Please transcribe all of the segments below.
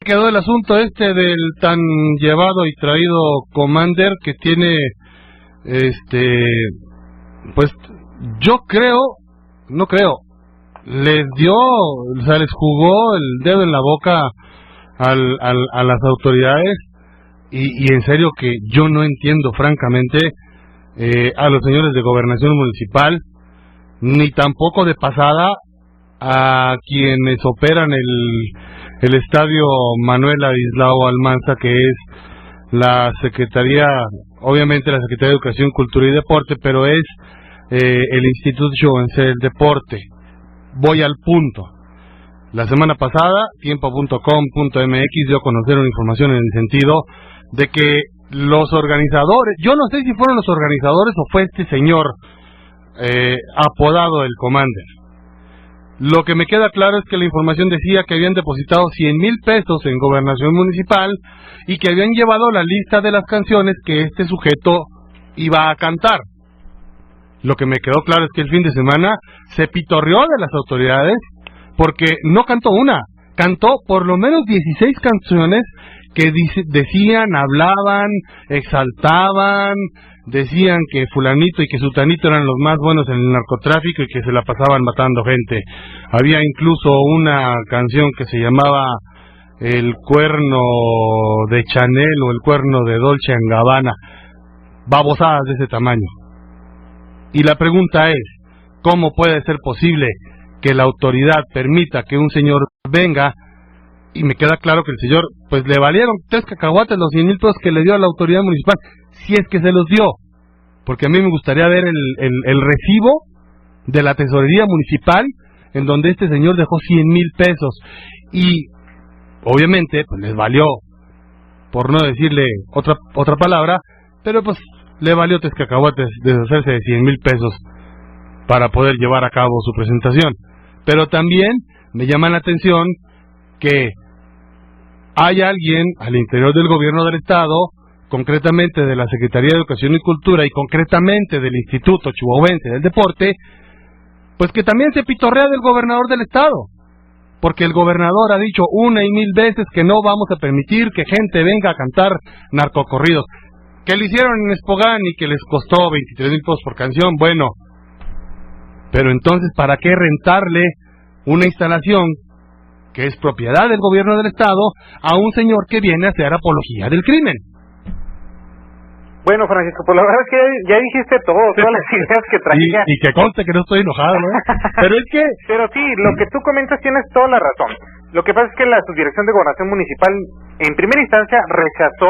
quedó el asunto del tan llevado y traído Commander que tiene, pues yo no creo, les dio, o sea, les jugó el dedo en la boca a las autoridades y en serio que yo no entiendo francamente a los señores de Gobernación Municipal, ni tampoco de pasada a quienes operan el estadio Manuel Ladislao Almanza, que es la Secretaría, obviamente la Secretaría de Educación, Cultura y Deporte, pero es el Instituto Jovense del Deporte. Voy al punto. La semana pasada, tiempo.com.mx dio a conocer una información en el sentido de que los organizadores, yo no sé si fueron los organizadores o fue este señor apodado el Commander. Lo que me queda claro es que la información decía que habían depositado 100,000 pesos en Gobernación Municipal y que habían llevado la lista de las canciones que este sujeto iba a cantar. Lo que me quedó claro es que el fin de semana se pitorreó de las autoridades porque no cantó una, cantó por lo menos 16 canciones que decían, hablaban, exaltaban, decían que fulanito y que sutanito eran los más buenos en el narcotráfico y que se la pasaban matando gente. Había incluso una canción que se llamaba El cuerno de Chanel o El cuerno de Dolce & Gabbana, babosadas de ese tamaño. Y la pregunta es, ¿cómo puede ser posible que la autoridad permita que un señor venga? Y me queda claro que el señor, pues le valieron 3 cacahuates los 100,000 pesos que le dio a la autoridad municipal, si es que se los dio, porque a mí me gustaría ver el recibo de la tesorería municipal en donde este señor dejó 100,000 pesos y obviamente pues les valió, por no decirle otra palabra, pero pues le valió 3 cacahuates deshacerse de 100,000 pesos para poder llevar a cabo su presentación. Pero también me llama la atención que hay alguien al interior del gobierno del estado, concretamente de la Secretaría de Educación y Cultura y concretamente del Instituto Chihuahuense del Deporte, pues que también se pitorrea del gobernador del estado, porque el gobernador ha dicho 1 y 1000 veces que no vamos a permitir que gente venga a cantar narcocorridos, que lo hicieron en Espogán y que les costó 23,000 pesos por canción. Bueno, pero entonces ¿para qué rentarle una instalación que es propiedad del gobierno del estado a un señor que viene a hacer apología del crimen? Bueno, Francisco, pues la verdad es que ya dijiste todas las ideas que traía. Y que conste que no estoy enojado, ¿no? Pero es que... Pero sí, lo que tú comentas tienes toda la razón. Lo que pasa es que la Subdirección de Gobernación Municipal, en primera instancia, rechazó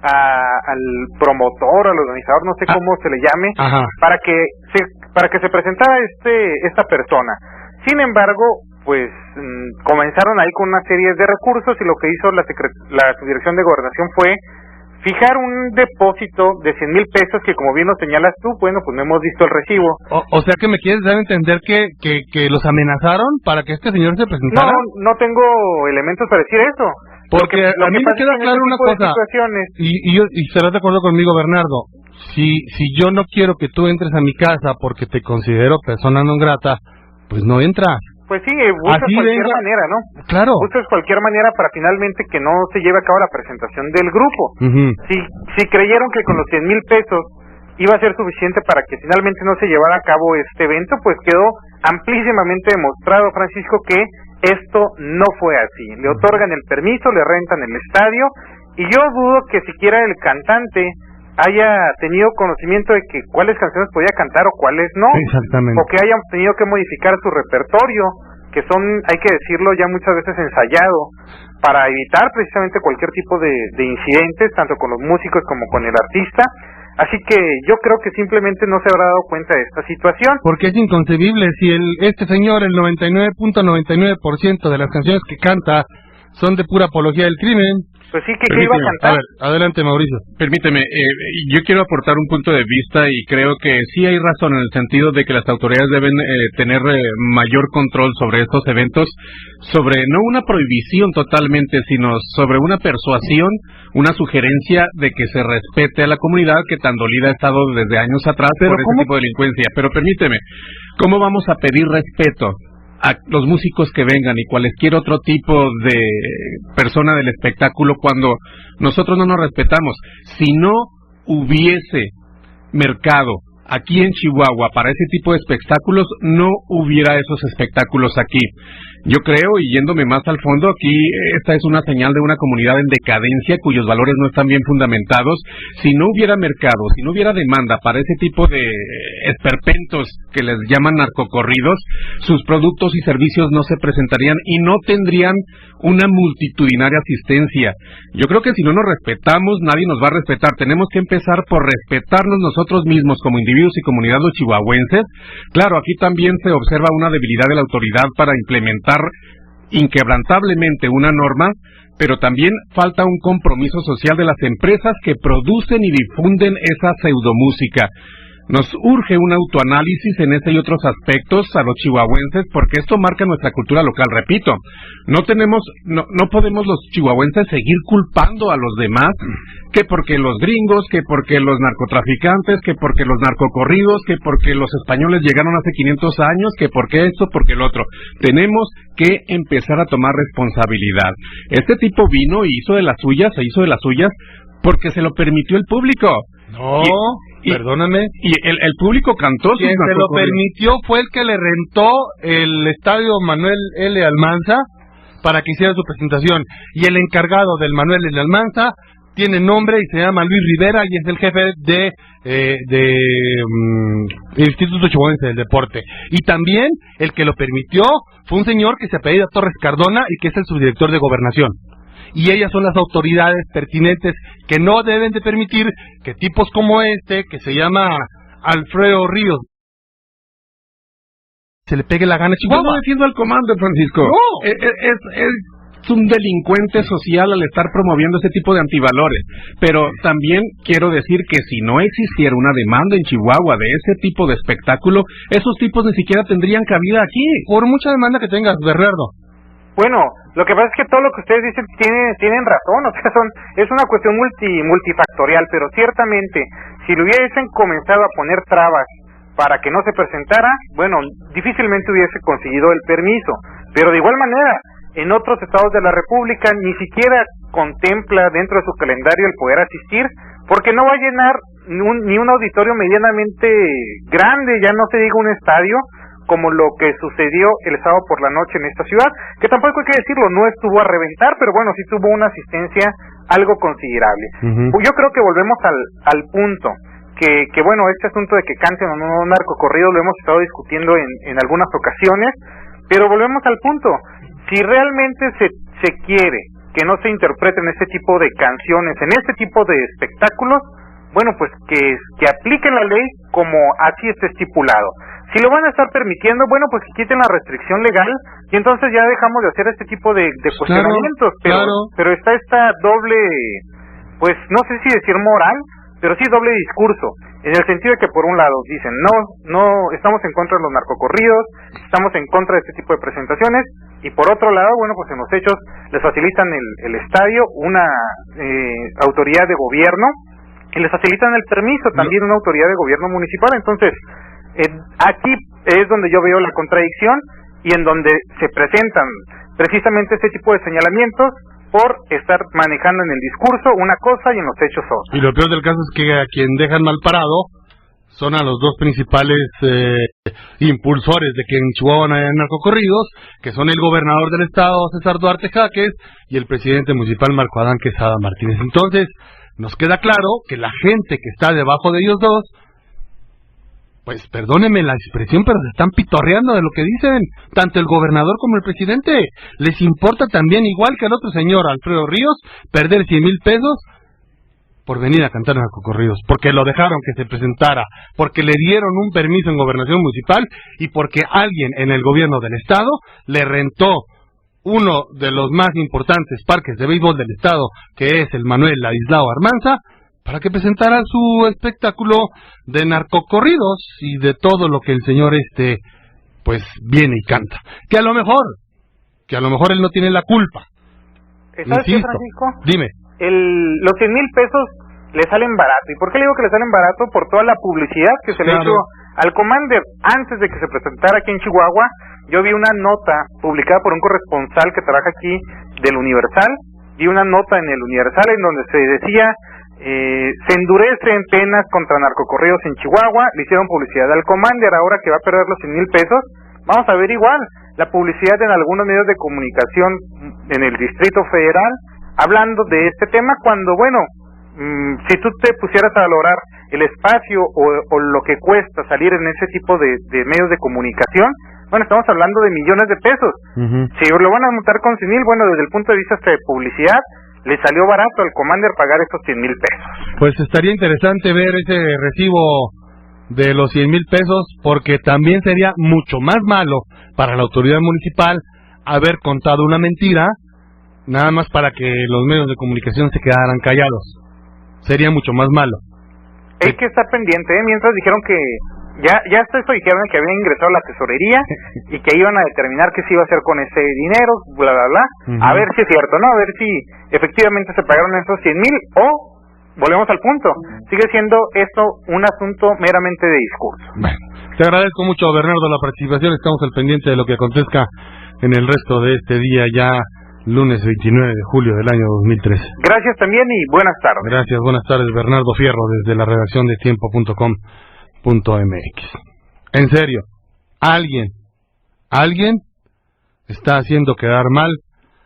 al promotor, al organizador, no sé cómo se le llame, para que se presentara esta persona. Sin embargo, pues comenzaron ahí con una serie de recursos y lo que hizo la Subdirección de Gobernación fue fijar un depósito de 100,000 pesos que, como bien lo señalas tú, bueno, pues no hemos visto el recibo. O sea que me quieres dar a entender que los amenazaron para que este señor se presentara. No tengo elementos para decir eso. Porque a mí me queda claro una cosa, y estarás de acuerdo conmigo, Bernardo, si yo no quiero que tú entres a mi casa porque te considero persona non grata, pues no entras. Pues sí, buscas cualquier manera, ¿no? Claro. Buscas cualquier manera para finalmente que no se lleve a cabo la presentación del grupo. Si creyeron que con los 100,000 pesos iba a ser suficiente para que finalmente no se llevara a cabo este evento, pues quedó amplísimamente demostrado, Francisco, que esto no fue así. Le otorgan el permiso, le rentan el estadio, y yo dudo que siquiera el cantante haya tenido conocimiento de que cuáles canciones podía cantar o cuáles no. Exactamente. O que hayan tenido que modificar su repertorio, que son, hay que decirlo, ya muchas veces ensayado para evitar precisamente cualquier tipo de incidentes, tanto con los músicos como con el artista. Así que yo creo que simplemente no se habrá dado cuenta de esta situación. Porque es inconcebible, si este señor, el 99.99% de las canciones que canta son de pura apología del crimen. Pues sí, que iba a cantar. A ver, adelante, Mauricio. Permíteme, yo quiero aportar un punto de vista y creo que sí hay razón en el sentido de que las autoridades deben tener mayor control sobre estos eventos, sobre no una prohibición totalmente, sino sobre una persuasión, una sugerencia de que se respete a la comunidad que tan dolida ha estado desde años atrás por este tipo de delincuencia. Pero permíteme, ¿cómo vamos a pedir respeto a los músicos que vengan y cualquier otro tipo de persona del espectáculo cuando nosotros no nos respetamos. Si no hubiese mercado aquí en Chihuahua para ese tipo de espectáculos, no hubiera esos espectáculos aquí. Yo creo, y yéndome más al fondo, aquí esta es una señal de una comunidad en decadencia cuyos valores no están bien fundamentados. Si no hubiera mercado, si no hubiera demanda para ese tipo de esperpentos que les llaman narcocorridos, sus productos y servicios no se presentarían y no tendrían una multitudinaria asistencia. Yo creo que si no nos respetamos, nadie nos va a respetar. Tenemos que empezar por respetarnos nosotros mismos como individuos y comunidad los chihuahuenses. Claro, aquí también se observa una debilidad de la autoridad para implementar inquebrantablemente una norma, pero también falta un compromiso social de las empresas que producen y difunden esa pseudomúsica. Nos urge un autoanálisis en ese y otros aspectos a los chihuahuenses, porque esto marca nuestra cultura local. Repito, no podemos los chihuahuenses seguir culpando a los demás, que porque los gringos, que porque los narcotraficantes, que porque los narcocorridos, que porque los españoles llegaron hace 500 años, que porque esto, porque el otro. Tenemos que empezar a tomar responsabilidad. Este tipo vino y se hizo de las suyas, porque se lo permitió el público. No, perdóname. Y el público cantó sus narcocorridos. Quien se lo permitió fue el que le rentó el estadio Manuel L. Almanza para que hiciera su presentación. Y el encargado del Manuel L. Almanza tiene nombre y se llama Luis Rivera y es el jefe de Instituto Chihuahuense del Deporte. Y también el que lo permitió fue un señor que se apellida Torres Cardona y que es el subdirector de Gobernación. Y ellas son las autoridades pertinentes que no deben de permitir que tipos como este, que se llama Alfredo Ríos, se le pegue la gana a Chihuahua. Yo no defiendo al comando, Francisco. No. Es un delincuente social al estar promoviendo ese tipo de antivalores. Pero también quiero decir que si no existiera una demanda en Chihuahua de ese tipo de espectáculo, esos tipos ni siquiera tendrían cabida aquí. Por mucha demanda que tengas, Bernardo. Bueno, lo que pasa es que todo lo que ustedes dicen tienen razón, o sea, es una cuestión multifactorial, pero ciertamente, si le hubiesen comenzado a poner trabas para que no se presentara, bueno, difícilmente hubiese conseguido el permiso, pero de igual manera, en otros estados de la República ni siquiera contempla dentro de su calendario el poder asistir, porque no va a llenar ni un auditorio medianamente grande, ya no se diga un estadio, como lo que sucedió el sábado por la noche en esta ciudad, que tampoco hay que decirlo, no estuvo a reventar, pero bueno, sí tuvo una asistencia algo considerable. Yo creo que volvemos al punto, que bueno, este asunto de que canten o no narcocorridos lo hemos estado discutiendo en algunas ocasiones, pero volvemos al punto, si realmente se quiere que no se interpreten este tipo de canciones en este tipo de espectáculos, bueno, pues que apliquen la ley como así está estipulado. Si lo van a estar permitiendo, bueno, pues que quiten la restricción legal y entonces ya dejamos de hacer este tipo de cuestionamientos. Pero está esta doble, pues no sé si decir moral, pero sí doble discurso, en el sentido de que por un lado dicen, no estamos en contra de los narcocorridos, estamos en contra de este tipo de presentaciones, y por otro lado, bueno, pues en los hechos les facilitan el estadio, una autoridad de gobierno, y les facilitan el permiso también una autoridad de gobierno municipal. Entonces, aquí es donde yo veo la contradicción y en donde se presentan precisamente este tipo de señalamientos por estar manejando en el discurso una cosa y en los hechos otra. Y lo peor del caso es que a quien dejan mal parado son a los dos principales impulsores de que en Chihuahua no haya narcocorridos, que son el gobernador del estado, César Duarte Jaques, y el presidente municipal, Marco Adán Quesada Martínez. Entonces, nos queda claro que la gente que está debajo de ellos dos, pues perdónenme la expresión, pero se están pitorreando de lo que dicen, tanto el gobernador como el presidente. Les importa también, igual que al otro señor, Alfredo Ríos, perder 100,000 pesos por venir a cantar narcocorridos, porque lo dejaron que se presentara, porque le dieron un permiso en Gobernación Municipal y porque alguien en el gobierno del estado le rentó uno de los más importantes parques de béisbol del estado, que es el Manuel Ladislao Almanza, para que presentara su espectáculo de narcocorridos y de todo lo que el señor pues viene y canta. Que a lo mejor él no tiene la culpa. ¿Sabes qué, Francisco? Dime. Los 100,000 pesos le salen barato. ¿Y por qué le digo que le salen barato? Por toda la publicidad que se le hizo al Commander antes de que se presentara aquí en Chihuahua. Yo vi una nota publicada por un corresponsal que trabaja aquí del Universal, vi una nota en el Universal en donde se decía se endurecen penas contra narcocorridos en Chihuahua, le hicieron publicidad al Commander, ahora que va a perder los 100,000 pesos, vamos a ver igual la publicidad en algunos medios de comunicación en el Distrito Federal, hablando de este tema, cuando bueno, si tú te pusieras a valorar el espacio o lo que cuesta salir en ese tipo de medios de comunicación, bueno, estamos hablando de millones de pesos. Si lo van a montar con 100,000, bueno, desde el punto de vista de publicidad, le salió barato al Commander pagar estos 100,000 pesos. Pues estaría interesante ver ese recibo de los 100,000 pesos, porque también sería mucho más malo para la autoridad municipal haber contado una mentira, nada más para que los medios de comunicación se quedaran callados. Sería mucho más malo. Hay que estar pendiente, mientras dijeron que ya hasta eso dijeron que habían ingresado a la tesorería y que iban a determinar qué se iba a hacer con ese dinero, bla, bla, bla. A ver si es cierto, ¿no? A ver si efectivamente se pagaron esos 100,000 o, volvemos al punto, sigue siendo esto un asunto meramente de discurso. Bueno, te agradezco mucho, Bernardo, la participación. Estamos al pendiente de lo que acontezca en el resto de este día, ya lunes 29 de julio del año 2013. Gracias también y buenas tardes. Gracias, buenas tardes, Bernardo Fierro, desde la redacción de tiempo.com.mx. En serio, alguien está haciendo quedar mal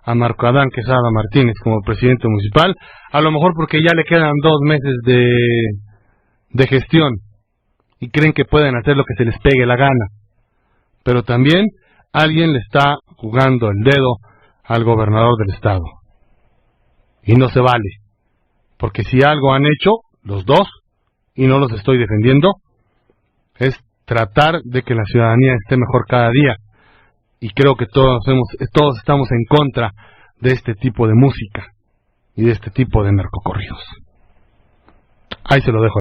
a Marco Adán Quesada Martínez como presidente municipal, a lo mejor porque ya le quedan 2 meses de gestión y creen que pueden hacer lo que se les pegue la gana, pero también alguien le está jugando el dedo al gobernador del estado, y no se vale, porque si algo han hecho los dos, y no los estoy defendiendo, es tratar de que la ciudadanía esté mejor cada día, y creo que todos estamos en contra de este tipo de música y de este tipo de narcocorridos. Ahí se lo dejo.